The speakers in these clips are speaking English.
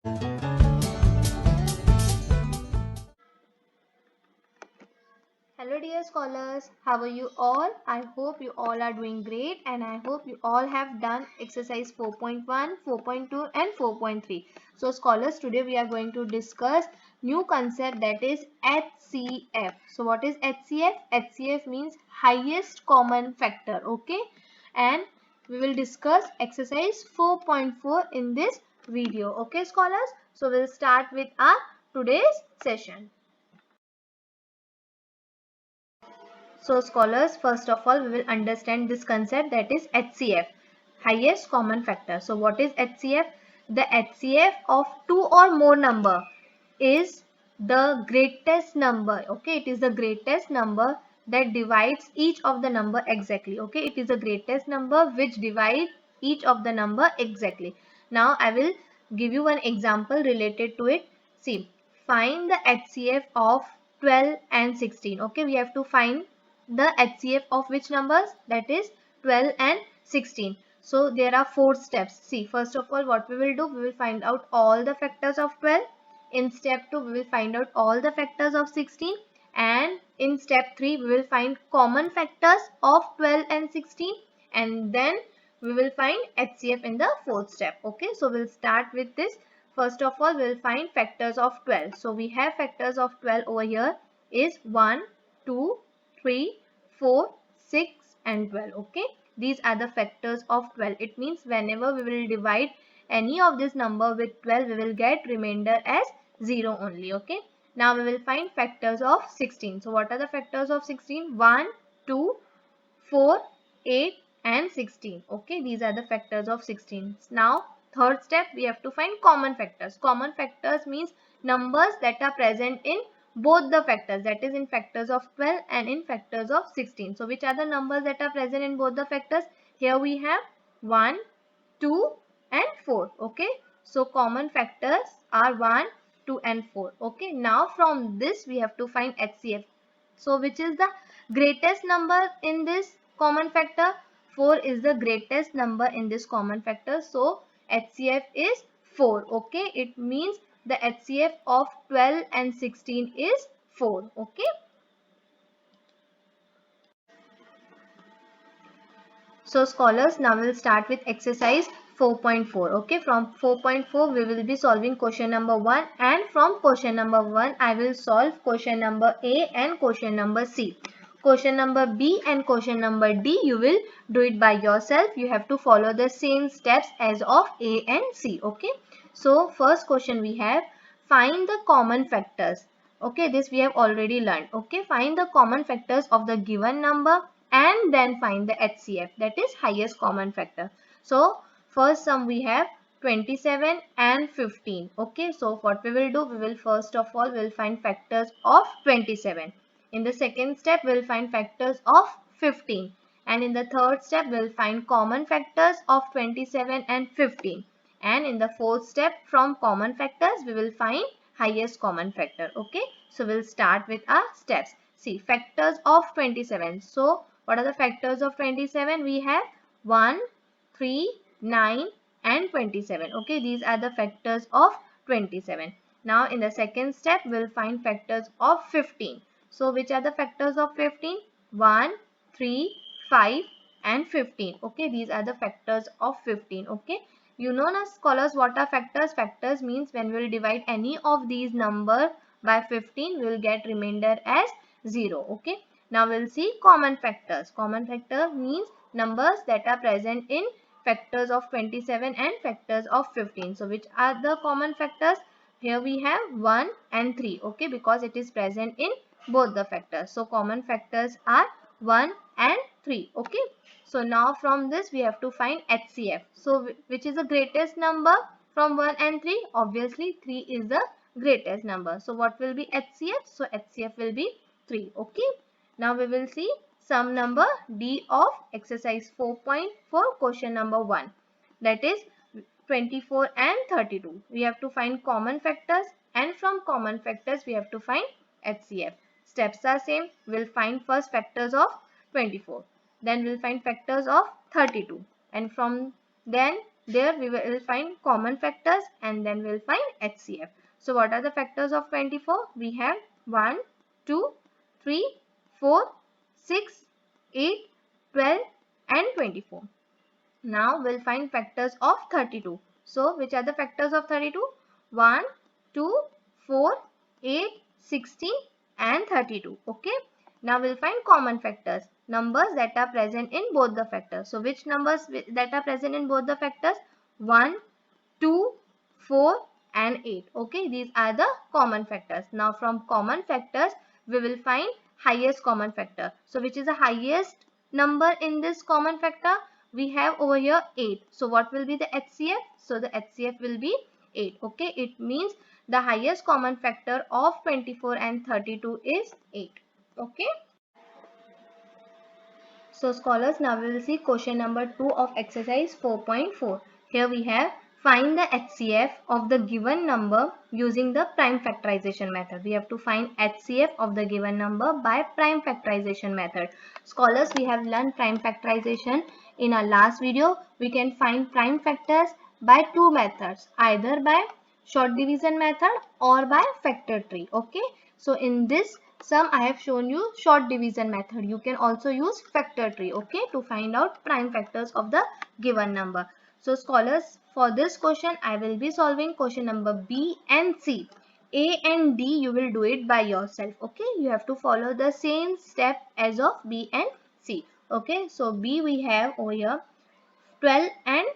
Hello dear scholars, how are you all? I hope you all are doing great and I hope you all have done exercise 4.1, 4.2 and 4.3. So scholars, today we are going to discuss new concept, that is HCF. So what is HCF? HCF means highest common factor, okay? And we will discuss exercise 4.4 in this video, okay scholars? So we'll start with our today's session. So scholars, first of all, we will understand this concept, that is HCF, highest common factor. So what is HCF? The HCF of two or more number is the greatest number. Okay, it is the greatest number that divides each of the number exactly. Okay, it is the greatest number which divides each of the number exactly. Now I will give you one example related to it. See, find the HCF of 12 and 16. Okay, we have to find the HCF of which numbers? That is 12 and 16. So there are 4 steps. See, first of all, what we will do, we will find out all the factors of 12. In step 2, we will find out all the factors of 16. And in step 3, we will find common factors of 12 and 16. And then we will find HCF in the 4th step. Okay, so we'll start with this. First of all, we'll find factors of 12. So we have factors of 12 over here is 1, 2, 3, 4, 6 and 12. Okay, these are the factors of 12. It means whenever we will divide any of this number with 12, we will get remainder as 0 only. Okay, now we will find factors of 16. So what are the factors of 16? 1, 2, 4, 8 and 16. Okay, these are the factors of 16. Now third step, we have to find common factors. Common factors means numbers that are present in both the factors, that is in factors of 12 and in factors of 16. So which are the numbers that are present in both the factors? Here we have 1, 2 and 4. Okay, so common factors are 1, 2 and 4. Okay, now from this we have to find HCF. So which is the greatest number in this common factor? 4 is the greatest number in this common factor. So HCF is 4. Okay, it means the HCF of 12 and 16 is 4. Okay. So scholars, now we'll start with exercise 4.4. Okay, from 4.4 we will be solving question number 1, and from question number 1 I will solve question number A and question number C. Question number B and question number D you will do it by yourself. You have to follow the same steps as of A and C. Okay, so first question we have, find the common factors. Okay, this we have already learned. Okay, find the common factors of the given number and then find the HCF, that is highest common factor. So first sum we have 27 and 15. Okay, so what we will do, we will first of all will find factors of 27. In the second step we will find factors of 15, and in the third step we will find common factors of 27 and 15, and in the fourth step from common factors we will find highest common factor. Okay, so we'll start with our steps. See, factors of 27. So what are the factors of 27? We have 1, 3, 9 and 27. Okay, these are the factors of 27. Now in the second step we'll find factors of 15. So which are the factors of 15? 1, 3, 5 and 15. Okay, these are the factors of 15. Okay, you know now scholars what are factors? Factors means when we will divide any of these number by 15, we will get remainder as 0. Okay, now we'll see common factors. Common factor means numbers that are present in factors of 27 and factors of 15. So which are the common factors? Here we have 1 and 3. Okay, because it is present in both the factors. So common factors are 1 and 3. Okay, so now from this we have to find HCF. So which is the greatest number from 1 and 3? Obviously 3 is the greatest number. So what will be HCF? So HCF will be 3. Okay, now we will see sum number D of exercise 4.4 question number 1, that is 24 and 32. We have to find common factors, and from common factors we have to find HCF. Steps are same. We'll find first factors of 24, then we'll find factors of 32, and from then there we will find common factors and then we'll find HCF. So what are the factors of 24? We have 1, 2, 3, 4, 6, 8, 12 and 24. Now we'll find factors of 32. So which are the factors of 32? 1, 2, 4, 8, 16 and 32. Okay. Now we'll find common factors. Numbers that are present in both the factors. So which numbers that are present in both the factors? 1, 2, 4 and 8. Okay. These are the common factors. Now from common factors we will find highest common factor. So which is the highest number in this common factor? We have over here 8. So what will be the HCF? So the HCF will be 8. Okay. It means the highest common factor of 24 and 32 is 8. Okay. So scholars, now we will see question number 2 of exercise 4.4. Here we have find the HCF of the given number using the prime factorization method. We have to find HCF of the given number by prime factorization method. Scholars, we have learned prime factorization in our last video. We can find prime factors by two methods, either by short division method or by factor tree. Okay. So in this I have shown you short division method. You can also use factor tree, okay, to find out prime factors of the given number. So scholars, for this question I will be solving question number B and C. A and D you will do it by yourself, okay. You have to follow the same step as of B and C, okay. So B we have over here 12 and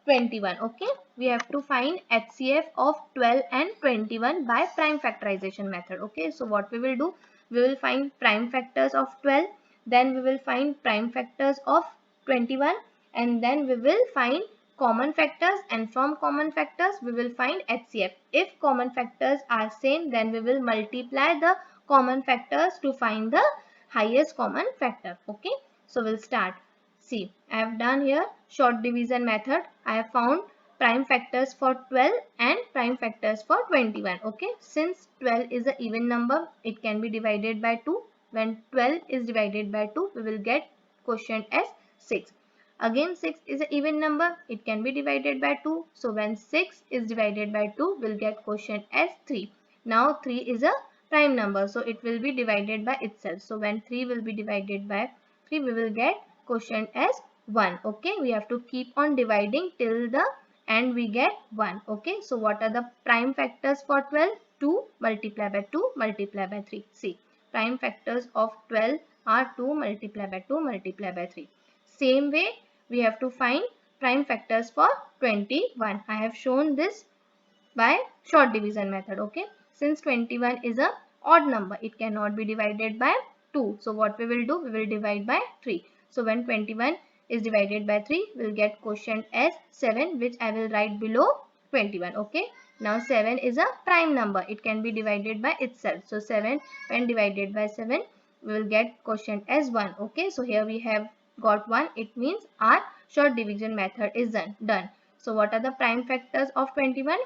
21. Okay, we have to find HCF of 12 and 21 by prime factorization method. Okay, so what we will do, we will find prime factors of 12, then we will find prime factors of 21, and then we will find common factors, and from common factors we will find HCF. If common factors are same, then we will multiply the common factors to find the highest common factor. Okay, so we'll start. See, I have done here short division method. I have found prime factors for 12 and prime factors for 21. Okay, since 12 is an even number, it can be divided by 2. When 12 is divided by 2, we will get quotient as 6. Again, 6 is an even number, it can be divided by 2. So when 6 is divided by 2, we will get quotient as 3. Now 3 is a prime number, so it will be divided by itself. So when 3 will be divided by 3, we will get quotient as 1. Okay, we have to keep on dividing till the end we get 1. Okay, so what are the prime factors for 12? 2 multiplied by 2 multiplied by 3. See, prime factors of 12 are 2 multiplied by 2 multiplied by 3. Same way we have to find prime factors for 21. I have shown this by short division method. Okay, since 21 is a odd number, it cannot be divided by 2. So what we will do, we will divide by 3. So when 21 is divided by 3, we will get quotient as 7, which I will write below 21. Okay, now 7 is a prime number, it can be divided by itself. So 7 when divided by 7, we will get quotient as 1. Okay, so here we have got 1. It means our short division method is done. So what are the prime factors of 21?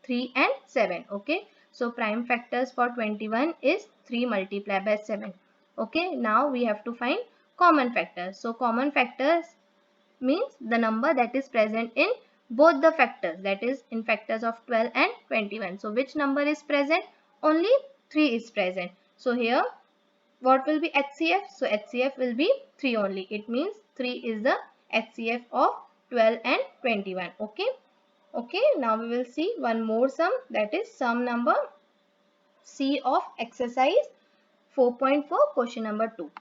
3 and 7. Okay, so prime factors for 21 is 3 multiplied by 7. Okay, now we have to find common factors. So common factors means the number that is present in both the factors, that is in factors of 12 and 21. So which number is present? Only 3 is present. So here what will be HCF? So HCF will be 3 only. It means 3 is the HCF of 12 and 21. Okay. Okay, now we will see one more sum, that is sum number C of exercise 4.4 question number 2.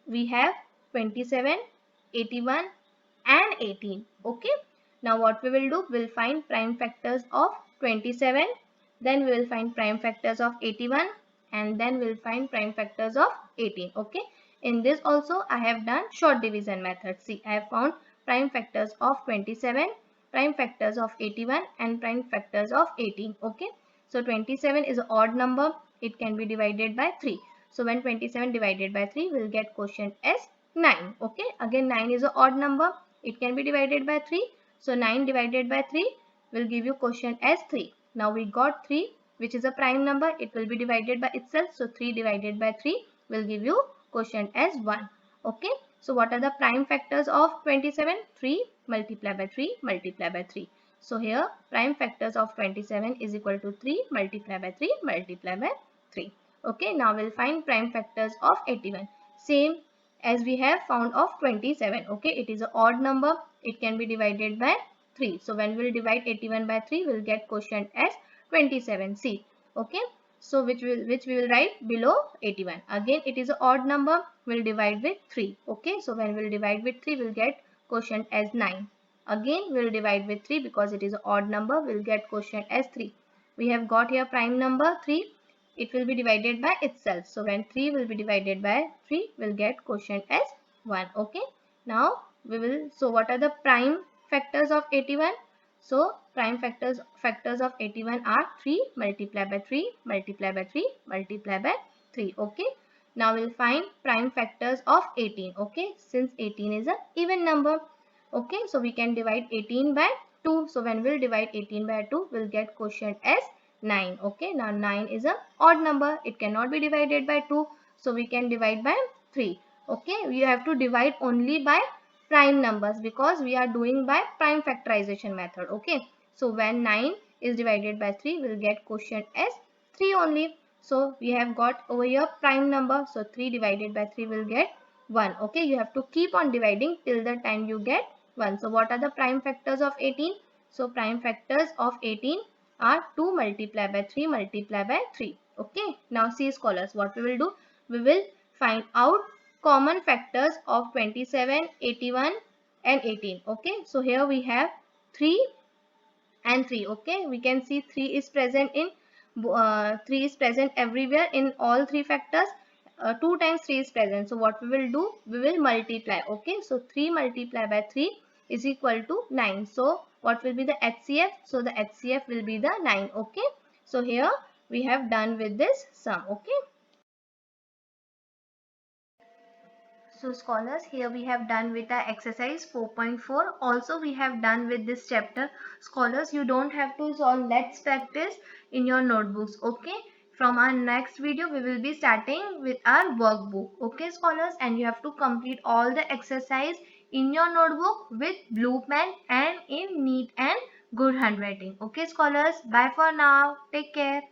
We have 27, 81 and 18. Okay, now what we will do, we will find prime factors of 27, then we will find prime factors of 81 and then we will find prime factors of 18. Okay, in this also I have done short division method. See, I have found prime factors of 27, prime factors of 81 and prime factors of 18. Okay, so 27 is an odd number, it can be divided by 3. So when 27 divided by 3, we will get quotient as 9. Okay, again 9 is an odd number, it can be divided by 3. So 9 divided by 3 will give you quotient as 3. Now we got 3, which is a prime number, it will be divided by itself. So 3 divided by 3 will give you quotient as 1. Okay, so what are the prime factors of 27? 3, multiply by 3, multiply by 3. So here prime factors of 27 is equal to 3 multiply by 3 multiply by 3. Okay, now we'll find prime factors of 81. Same as we have found of 27. Okay, it is an odd number. It can be divided by 3. So when we'll divide 81 by 3, we'll get quotient as 27C. Okay, so which we will write below 81. Again, it is an odd number. We'll divide with 3. Okay, so when we'll divide with 3, we'll get quotient as 9. Again, we'll divide with 3 because it is an odd number. We'll get quotient as 3. We have got here prime number 3. It will be divided by itself. So when 3 will be divided by 3, we'll get quotient as 1. Okay. Now we will, so what are the prime factors of 81? So prime factors of 81 are 3 multiply by 3 multiply by 3 multiply by 3. Okay. Now we'll find prime factors of 18. Okay. Since 18 is an even number. Okay. So we can divide 18 by 2. So when we'll divide 18 by 2, we'll get quotient as 9. Okay, now 9 is a odd number. It cannot be divided by 2. So we can divide by 3. Okay, we have to divide only by prime numbers because we are doing by prime factorization method. Okay, so when 9 is divided by 3, we'll get quotient as 3 only. So we have got over here prime number. So 3 divided by 3 will get 1. Okay, you have to keep on dividing till the time you get 1. So what are the prime factors of 18? So prime factors of 18 are 2 multiply by 3 multiply by 3. Okay. Now see scholars, what we will do? We will find out common factors of 27, 81 and 18. Okay. So here we have 3 and 3. Okay. We can see 3 is present in 3 is present everywhere in all 3 factors. 2 times 3 is present. So what we will do? We will multiply. Okay. So 3 multiply by 3 is equal to 9. So what will be the HCF? So the HCF will be the 9. Okay. So here we have done with this sum. Okay. So scholars, here we have done with the exercise 4.4. Also we have done with this chapter. Scholars, you don't have to solve. Let's practice in your notebooks. Okay. From our next video, we will be starting with our workbook. Okay scholars, and you have to complete all the exercise in your notebook with blue pen and in neat and good handwriting. Okay scholars, bye for now. Take care.